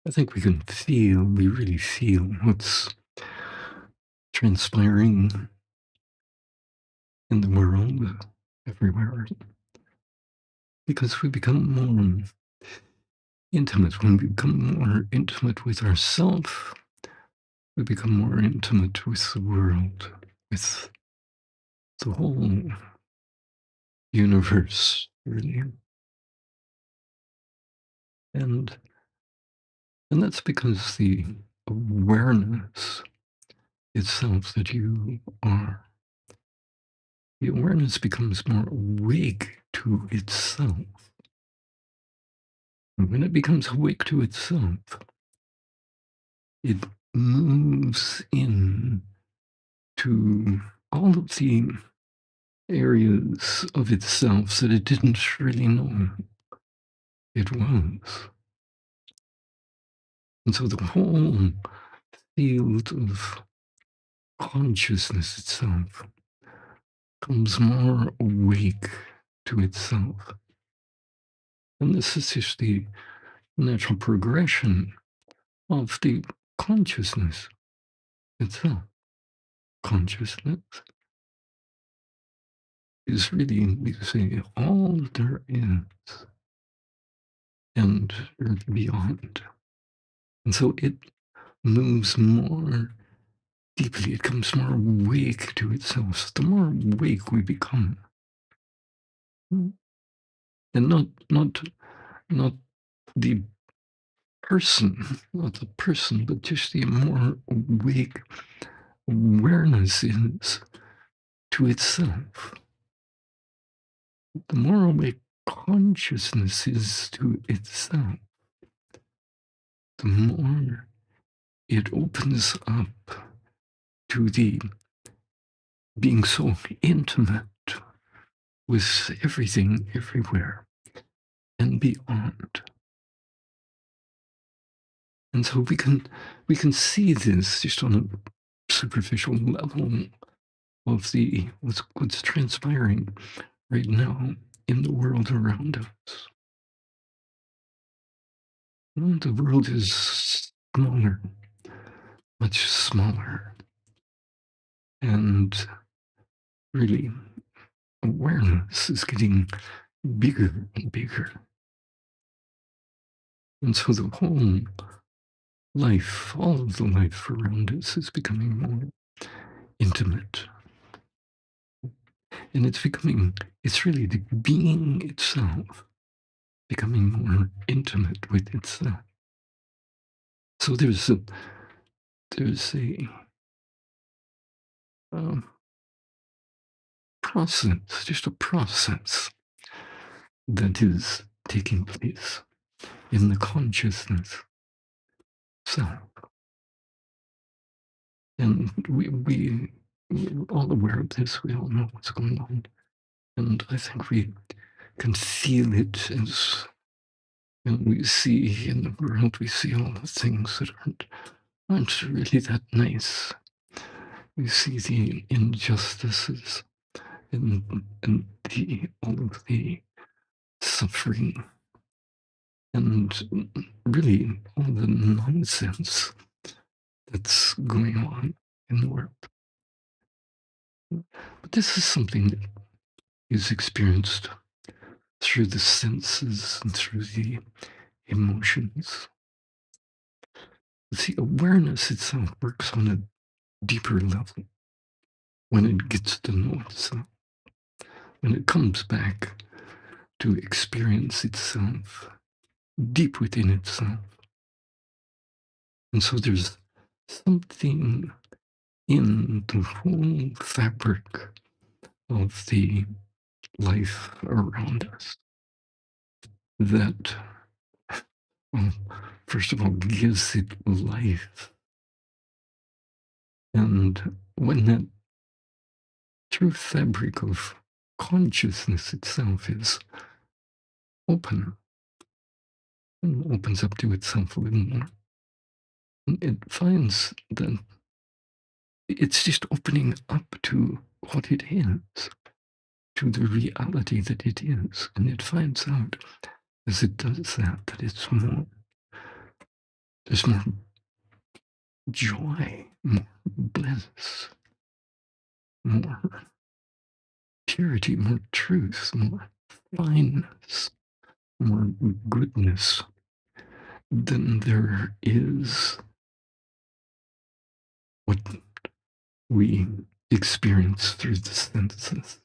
I think we really feel what's transpiring in the world everywhere because we become more intimate. When we become more intimate with ourselves, we become more intimate with the world, with the whole universe, really. And and that's because the awareness itself that you are, the awareness becomes more awake to itself. And when it becomes awake to itself, it moves in to all of the areas of itself that it didn't really know it was. And so the whole field of consciousness itself comes more awake to itself. And this is just the natural progression of the consciousness itself. Consciousness is really, we say, all there is and beyond. And so it moves more deeply, it comes more awake to itself. So the more awake we become, and not the not the person, but just the more awake awareness is to itself. The more awake consciousness is to itself, the more it opens up to the being so intimate with everything everywhere and beyond. And so we can see this just on a superficial level of the what's transpiring right now in the world around us. The world is smaller, much smaller, and really awareness is getting bigger and bigger. And so the whole life, all of the life around us is becoming more intimate. And it's really the being itself becoming more intimate with itself. So there's a um, process, just a process that is taking place in the consciousness self. And we're all aware of this. We all know what's going on. And I think we can feel it as we see in the world, we see all the things that aren't really that nice. We see the injustices and all of the suffering and really all the nonsense that's going on in the world. But this is something that is experienced through the senses and through the emotions. The awareness itself works on a deeper level when it gets to know itself, when it comes back to experience itself deep within itself. And so there's something in the whole fabric of the life around us that, well, first of all, gives it life. And when that true fabric of consciousness itself is open and opens up to itself a little more, it finds that it's just opening up to what it is, to the reality that it is. And it finds out as it does that it's more There's more joy, more bliss, more purity, more truth, more fineness, more goodness than there is what we experience through the senses,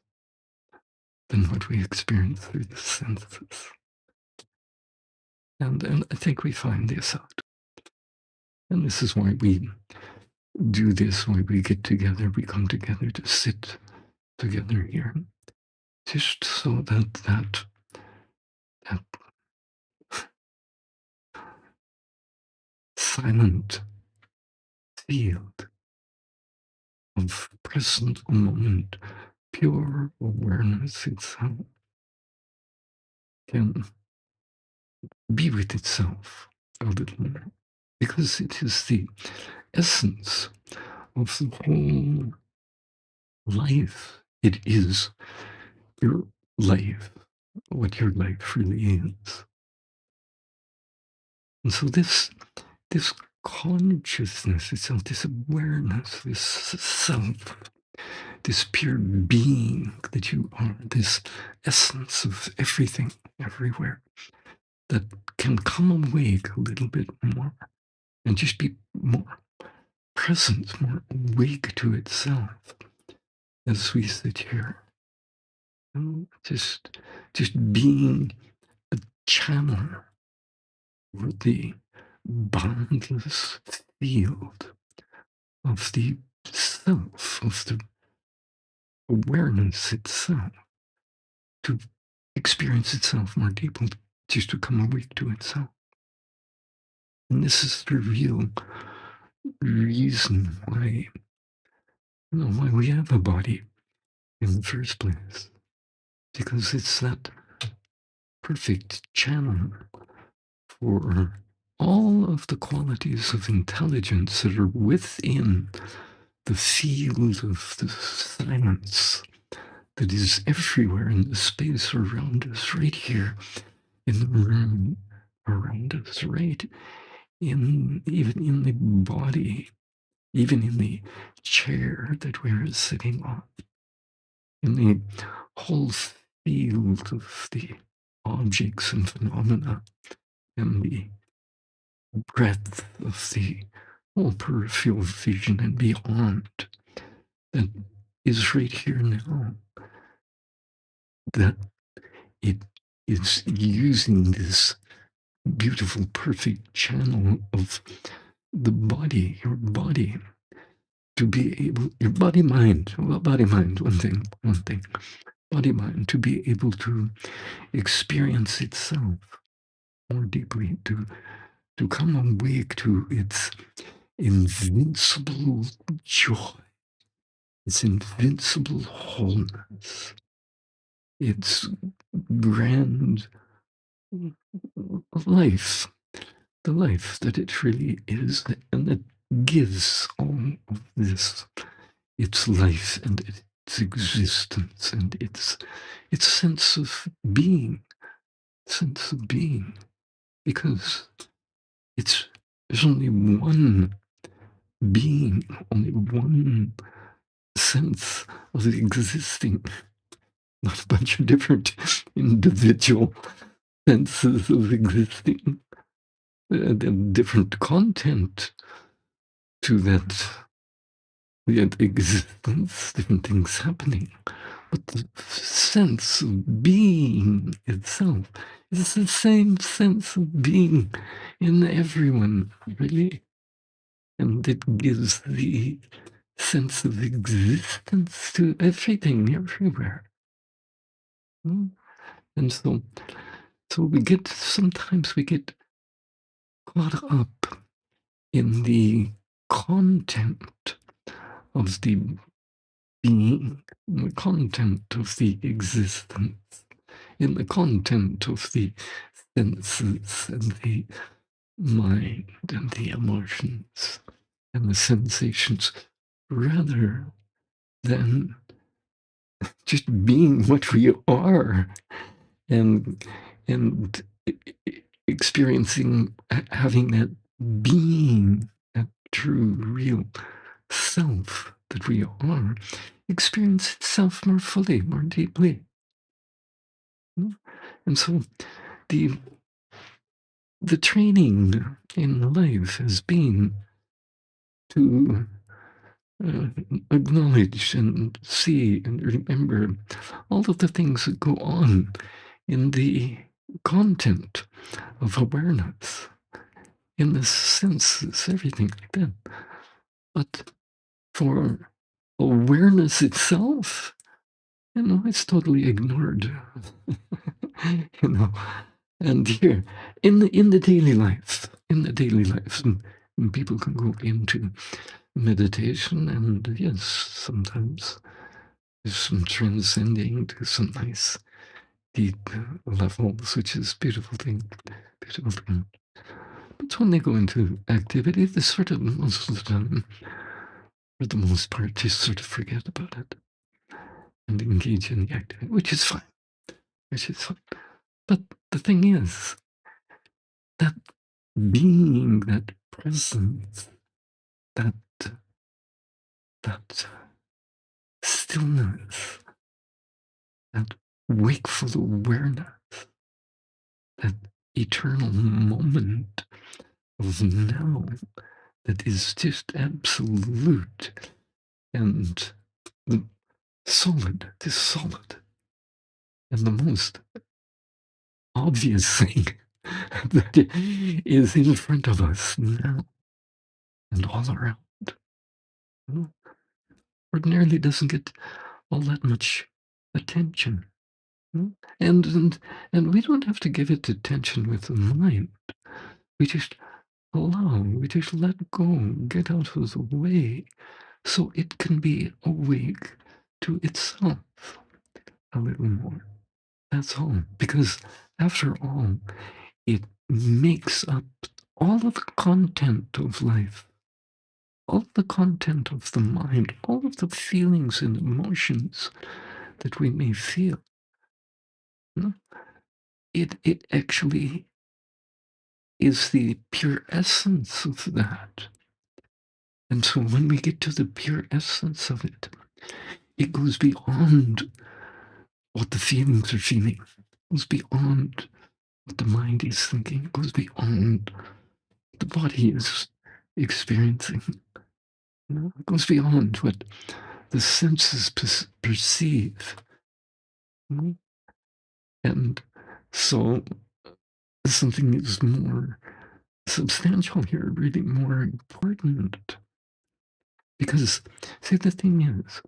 than what we experience through the senses. And I think we find this out. And this is why we do this, why we get together, we come together to sit together here, just so that silent field of present moment, pure awareness itself can be with itself a little more, because it is the essence of the whole life. It is your life, what your life really is. And so this consciousness itself, this awareness, this self, this pure being that you are, this essence of everything, everywhere, that can come awake a little bit more and just be more present, more awake to itself as we sit here. Just being a channel for the boundless field of the self, of the awareness itself, to experience itself more deeply, just to come awake to itself. And this is the real reason why we have a body in the first place, because it's that perfect channel for all of the qualities of intelligence that are within the field of the silence that is everywhere in the space around us, right here in the room around us, right even in the body, even in the chair that we're sitting on, in the whole field of the objects and phenomena, and the breadth of the whole peripheral vision and beyond that is right here now, that it is using this beautiful, perfect channel of the body, your body, to be able, your body mind, well, body mind, one thing, body mind, to be able to experience itself more deeply, to come awake to its invincible joy, its invincible wholeness, its grand life, the life that it really is, and that gives all of this its life and its existence and its sense of being, because there's only one being, only one sense of existing, not a bunch of different individual senses of existing, and different content to that existence, different things happening. But the sense of being itself is the same sense of being in everyone, really. And it gives the sense of existence to everything, everywhere. And so sometimes we get caught up in the content of the being, in the content of the existence, in the content of the senses and the mind and the emotions and the sensations, rather than just being what we are and experiencing, having that being that true, real self that we are, experience itself more fully, more deeply. And so the the training in life has been to uh, acknowledge and see and remember all of the things that go on in the content of awareness, in the senses, everything like that. But for awareness itself, it's totally ignored. you know, and here in the daily life, and people can go into meditation, and yes, sometimes there's some transcending to some nice deep levels, which is beautiful thing, beautiful thing. But when they go into activity, they sort of most of the time, for the most part, just sort of forget about it and engage in the activity, which is fine, which is fine. But the thing is that being, that presence, that that stillness, that wakeful awareness, that eternal moment of now that is just absolute and solid, this solid, and the most obvious thing that is in front of us now and all around. Ordinarily doesn't get all that much attention. Mm. And we don't have to give it attention with the mind. We just allow, we just let go, get out of the way, so it can be awake to itself a little more. That's all. Because after all, it makes up all of the content of life, all of the content of the mind, all of the feelings and emotions that we may feel. No? It actually is the pure essence of that. And so when we get to the pure essence of it, it goes beyond what the feelings are feeling, it goes beyond what the mind is thinking, it goes beyond what the body is experiencing. It goes beyond what the senses perceive. And so something is more substantial here, really more important. Because, see, the thing is,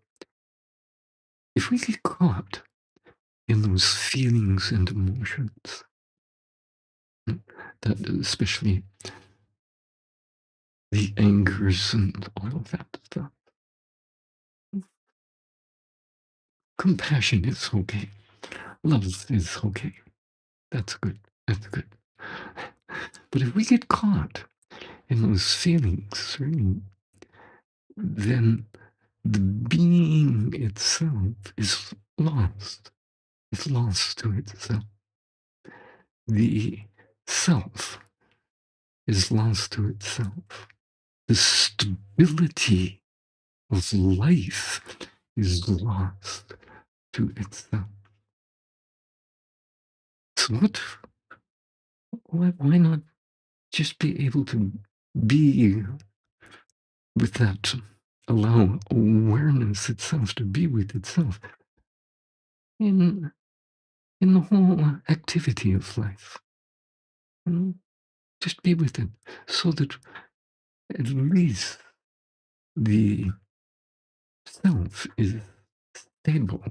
if we get caught in those feelings and emotions, that especially the angers and all of that stuff, compassion is okay. Love is okay. That's good. That's good. But if we get caught in those feelings, really, then the being itself is lost. It's lost to itself. The self is lost to itself. The stability of life is lost to itself. So why not just be able to be with that, allow awareness itself to be with itself in in the whole activity of life. You know, just be with it so that at least the self is stable.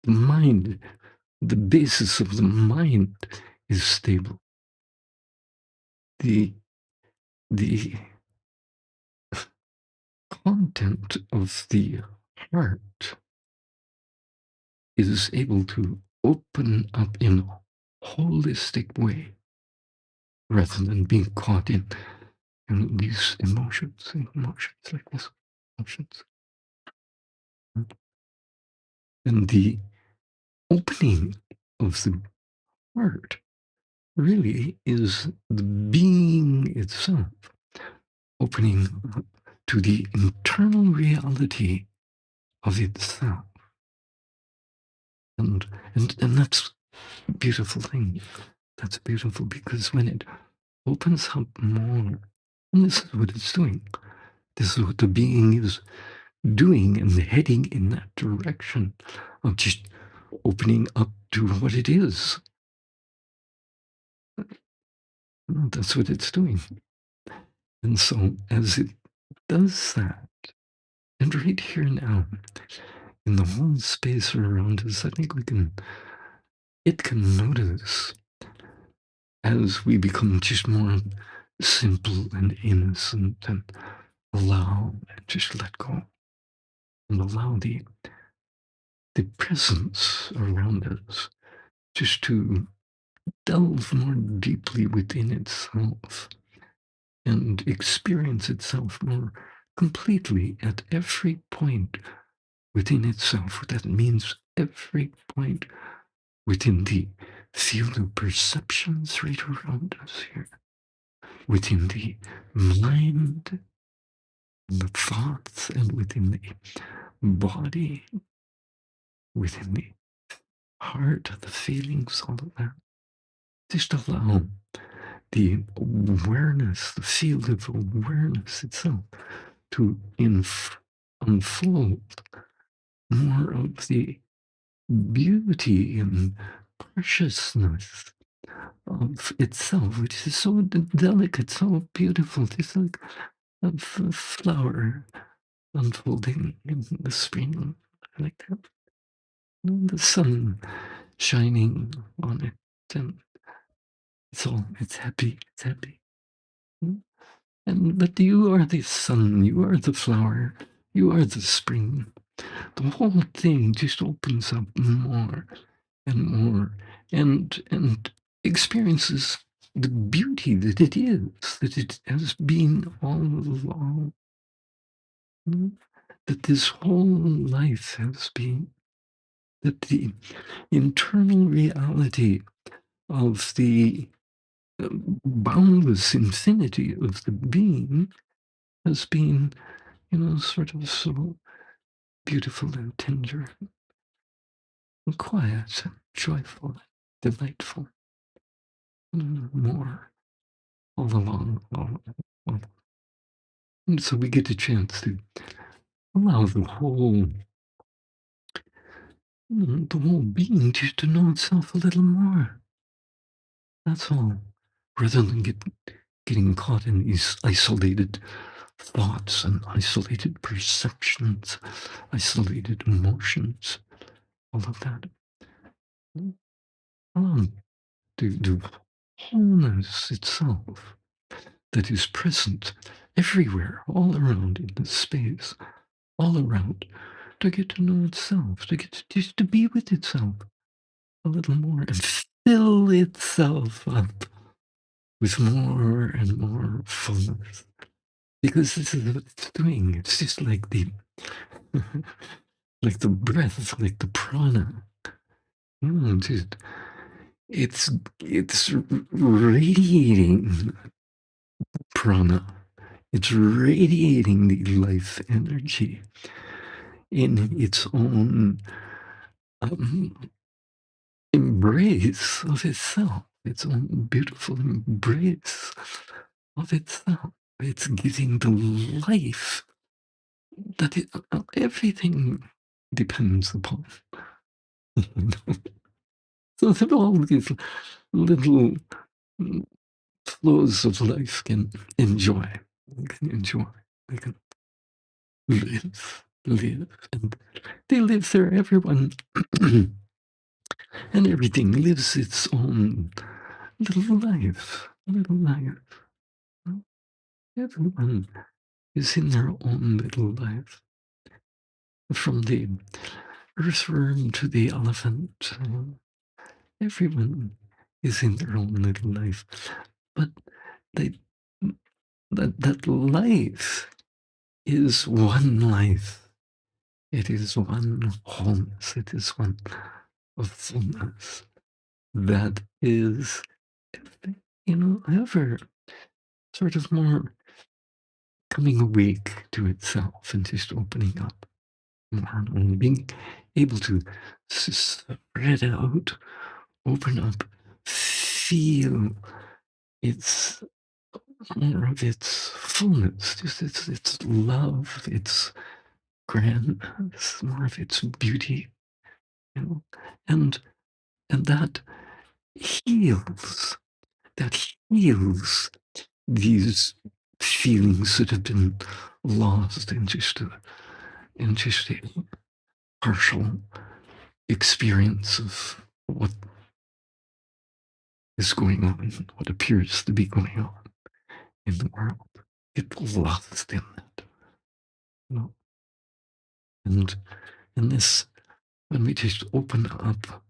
The mind, the basis of the mind is stable. The content of the heart is able to open up in a holistic way rather than being caught in these emotions like this, emotions. And the opening of the heart really is the being being itself, opening up to the internal reality of itself. And and that's a beautiful thing. That's beautiful because when it opens up more, and this is what it's doing. This is what the being is doing and heading in that direction of just opening up to what it is. That's what it's doing. And so as it does that, and right here now, in the whole space around us, I think it can notice as we become just more simple and innocent and allow and just let go and allow the presence around us just to delve more deeply within itself and experience itself more completely at every point within itself. That means every point within the field of perceptions right around us here, within the mind, the thoughts, and within the body, within the heart, the feelings, all of that. Just allow the awareness, the field of awareness itself to unfold more of the beauty and preciousness of itself, which is so delicate, so beautiful. It's like a flower unfolding in the spring, like that. And the sun shining on it, and it's happy, it's happy. Mm. And but you are the sun, you are the flower, you are the spring. The whole thing just opens up more and more, and experiences the beauty that it is, that it has been all along. Mm. That this whole life has been, that the internal reality of the boundless infinity of the being has been, sort of so beautiful and tender and quiet and joyful and delightful. More all along. All. And so we get a chance to allow the whole being just to know itself a little more. That's all. Rather than getting caught in these isolated thoughts and isolated perceptions, isolated emotions, all of that. Um, the wholeness itself that is present everywhere, all around in the space, all around, to get to know itself, to get to, just to be with itself a little more and fill itself up with more and more fullness. Because this is what it's doing. It's just like the like the breath, like the prana. Just it's radiating prana. It's radiating the life energy in its own um, embrace of itself, its own beautiful embrace of itself. It's giving the life that everything depends upon. So that all these little mm, flows of life can enjoy. They can enjoy. They can live, and they live there. Everyone and everything lives its own little life. Little life. Everyone is in their own little life. From the earthworm to the elephant, everyone is in their own little life. But they, that life is one life. It is one wholeness. It is one fullness that is, ever sort of more coming awake to itself and just opening up more and being able to spread out, open up, feel its more of its fullness, just its love, its grandness, more of its beauty, you know, and and heals, that heals these feelings that have been lost in just a partial experience of what is going on, what appears to be going on in the world. Get lost in that, you know. And in this, when we just open up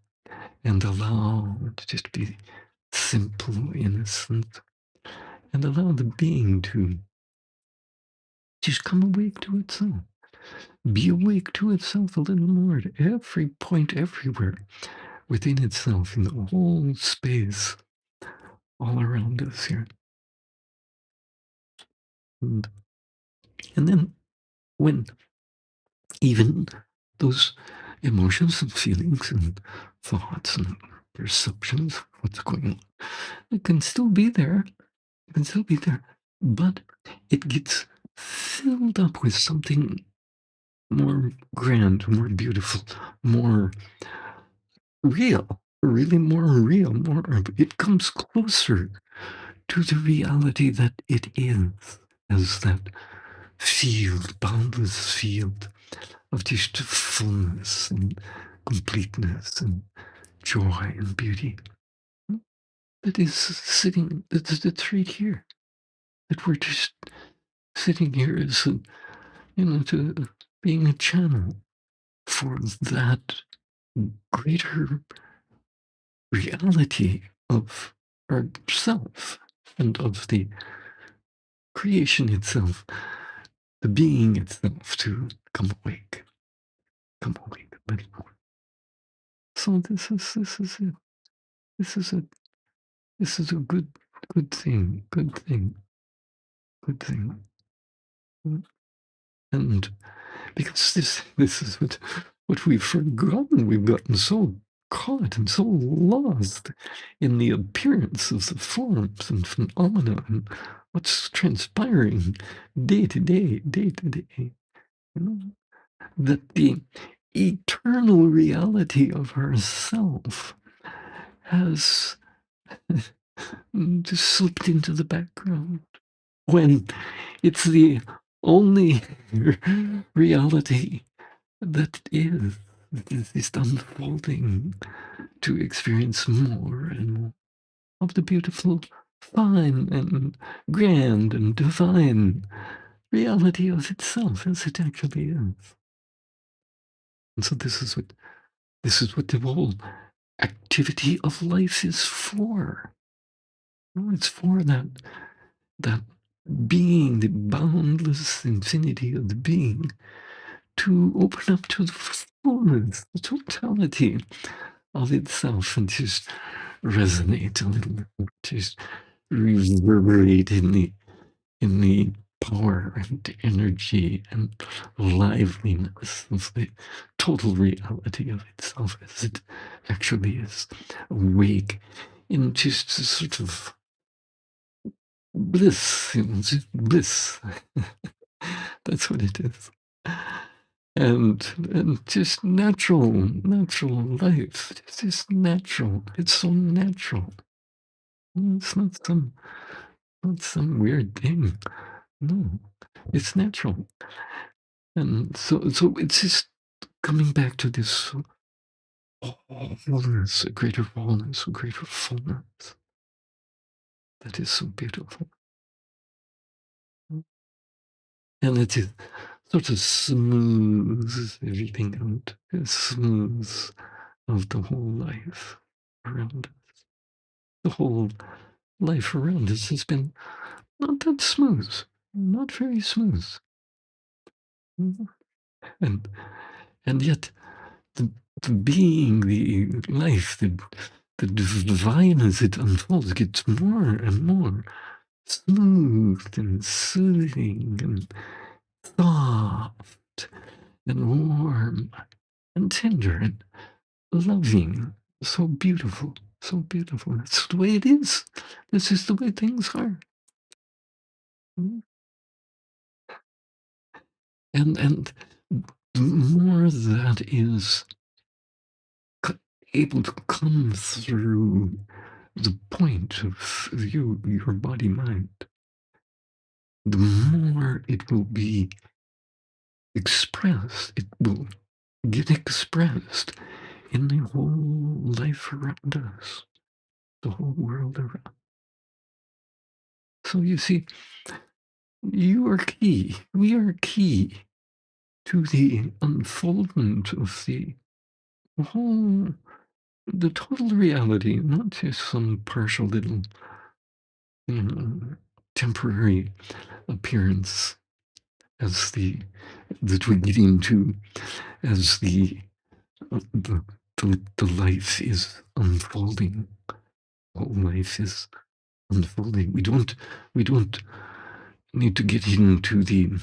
and allow to just be simple, innocent, and allow the being to just come awake to itself. Be awake to itself a little more at every point, everywhere within itself, in the whole space all around us here. And, and then when even those emotions and feelings and thoughts and perceptions of what's going on, it can still be there. It can still be there. But it gets filled up with something more grand, more beautiful, more real, really more real, more, it comes closer to the reality that it is, as that field, boundless field of just fullness and completeness and joy and beauty that is sitting, that's right here, that we're just sitting here as a, to being a channel for that greater reality of ourself and of the creation itself, the being itself, to come awake a little more. So this is it. This is a this is a good thing, good thing. And because this is what we've forgotten. We've gotten so caught and so lost in the appearance of the forms and phenomena and what's transpiring day to day, you know, that the eternal reality of ourself has just slipped into the background when it's the only reality that is just unfolding to experience more and more of the beautiful, fine and grand and divine reality of itself as it actually is. And so this is what the whole activity of life is for. No, it's for that being, the boundless infinity of the being, to open up to the fullness, the totality of itself, and just resonate a little bit, just reverberate in the power and energy and liveliness of the total reality of itself as it actually is, awake in just a sort of bliss, just bliss. That's what it is. And just natural life. It's just natural. It's so natural. It's not some weird thing. No, it's natural. And so it's just coming back to this wholeness, a greater wholeness, a greater fullness that is so beautiful. And it is sort of smooths everything out. It smooths of the whole life around us. The whole life around us has been not that smooth, not very smooth. And yet the being, the life, the divine as it unfolds gets more and more smooth smooth and soothing and soft and warm and tender and loving. So beautiful. So beautiful. That's the way it is. This is the way things are. Mm. And the more that is c- able to come through the point of your body mind, the more it will be expressed. It will get expressed in the whole life around us, the whole world around. So you see, you are key. We are key to the unfoldment of the whole, the total reality, not just some partial little, you know, temporary appearance as the that we get into as the life is unfolding. Whole life is unfolding. We don't need to get into the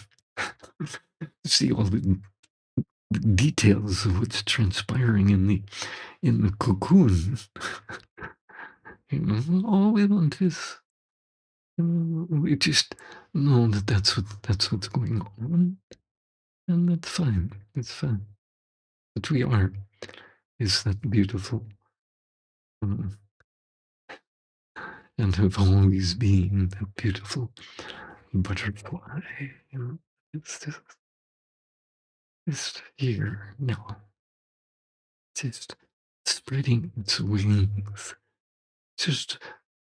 see all the details of what's transpiring in the cocoon. You know, all we want is we just know that that's what's going on, and that's fine. It's fine. What we are is that beautiful, um, and have always been that beautiful butterfly. You know, it's just here now, just spreading its wings, just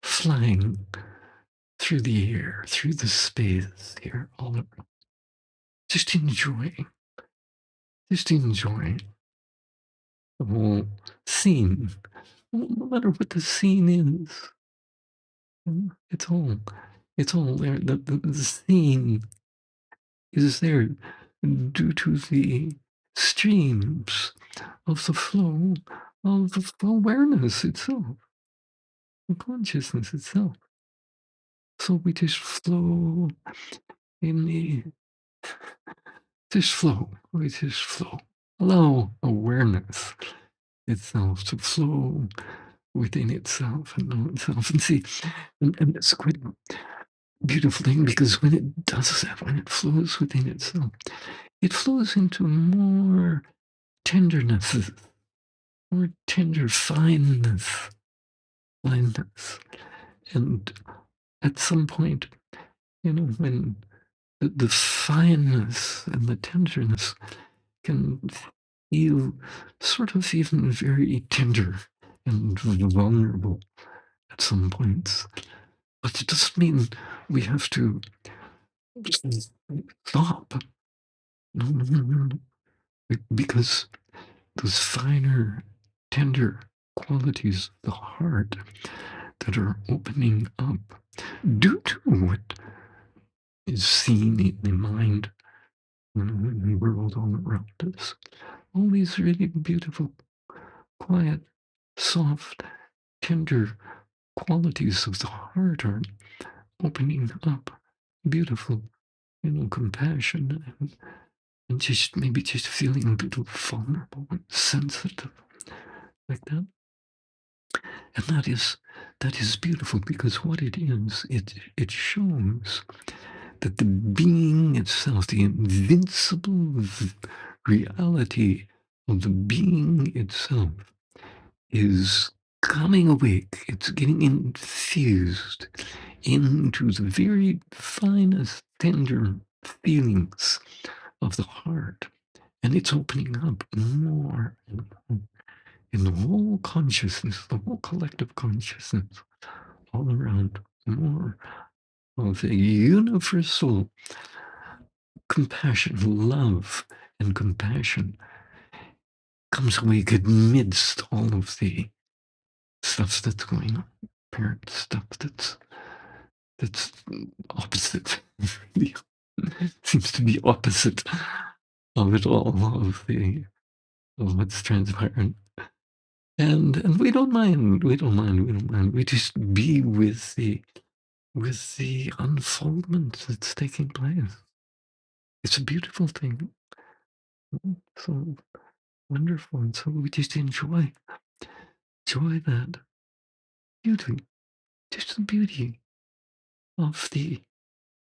flying through the air, through the space here, all around. Just enjoying the whole scene. No matter what the scene is, it's all there. The scene is there due to the streams of the flow of the awareness itself, the consciousness itself. So we just flow in the just flow. We just flow. Allow awareness itself to flow within itself and know itself. And see, and it's quite a beautiful thing because when it does that, when it flows within itself, it flows into more tenderness, more tender fineness. And at some point, you know, when the fineness and the tenderness can feel sort of even very tender and vulnerable at some points. But it doesn't mean we have to stop. No, no, no, no, no. Because those finer, tender qualities of the heart that are opening up due to what is seen in the mind, you know, in the world all around us. All these really beautiful, quiet, soft, tender qualities of the heart are opening up. Beautiful, you know, compassion and just maybe just feeling a little vulnerable and sensitive like that. And that is beautiful because what it is, it shows that the being itself, the invincible reality of the being itself is coming awake. It's getting infused into the very finest, tender feelings of the heart. And it's opening up more and more in the whole consciousness, the whole collective consciousness all around, more of a universal compassion, love, and compassion comes awake amidst all of the stuff that's going on, apparent stuff that's opposite. Really seems to be opposite of it all, of what's transpiring. And we don't mind. We just be with with the unfoldment that's taking place. It's a beautiful thing. So wonderful. And so we just enjoy that beauty, just the beauty of the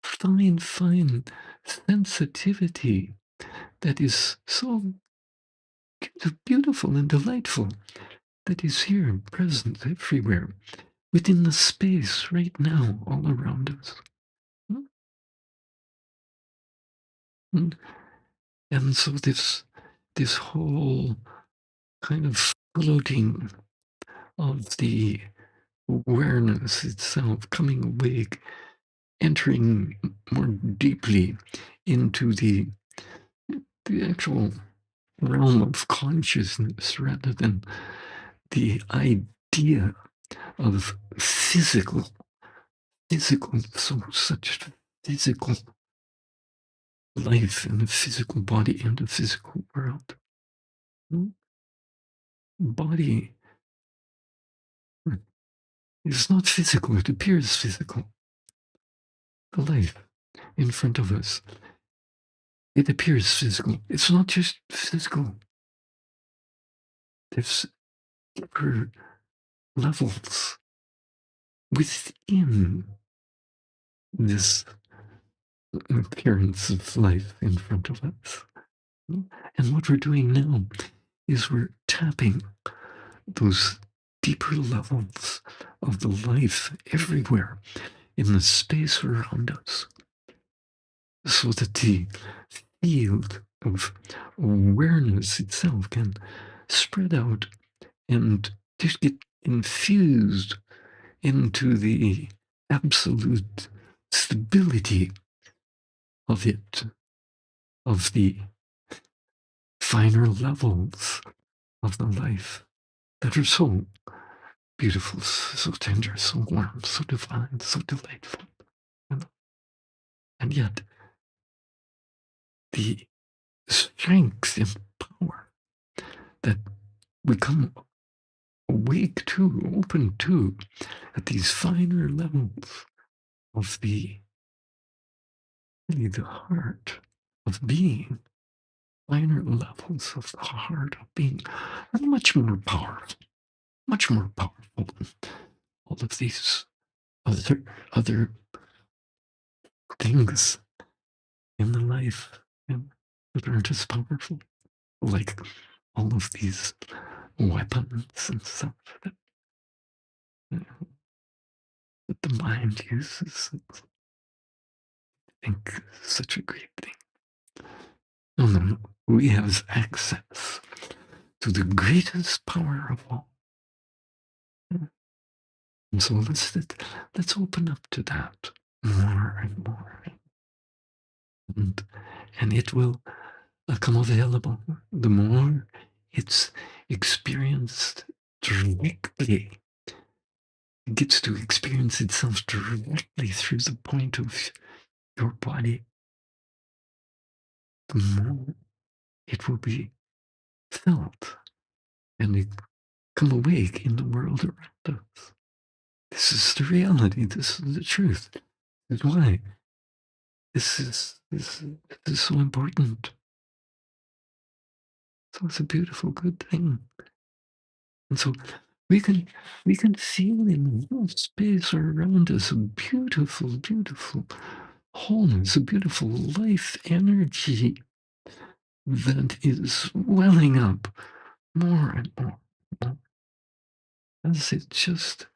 fine sensitivity that is so beautiful and delightful, that is here and present everywhere, within the space right now, all around us. And, and so this whole kind of floating of the awareness itself, coming awake, entering more deeply into the actual realm of consciousness rather than the idea of so such physical life and a physical body and a physical world. Body is not physical, it appears physical. The life in front of us, it appears physical. It's not just physical. There's deeper levels within this appearance of life in front of us. And what we're doing now is we're tapping those deeper levels of the life everywhere in the space around us, so that the field of awareness itself can spread out and just get infused into the absolute stability of it, of the finer levels of the life that are so beautiful, so tender, so warm, so divine, so delightful. And yet, the strength and power that we come awake to, open to, at these finer levels of really the heart of being, finer levels of the heart of being, are much more powerful than all of these other things in the life, and that aren't as powerful, like all of these weapons and stuff that, that the mind uses. I think such a great thing. No, no, no. We have access to the greatest power of all. And so let's open up to that more and more. And, and it will become available the more it's experienced directly. It gets to experience itself directly through the point of your body, the more it will be felt and it come awake in the world around us. This is the reality. This is the truth. This is why this is so important. So it's a beautiful, good thing. And so we can we can feel in the whole space around us a beautiful wholeness, a beautiful life energy that is welling up more and more, more as it just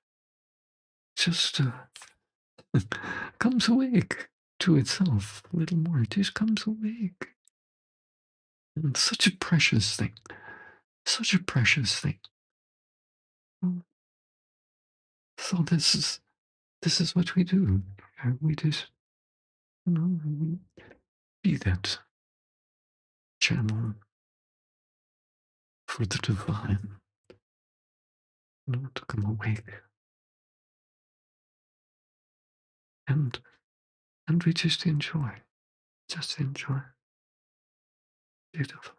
comes awake to itself a little more. It just comes awake. And such a precious thing. Such a precious thing. So this is what we do. We just, we be that channel for the divine, to come awake. And and we just enjoy. Just enjoy. Beautiful.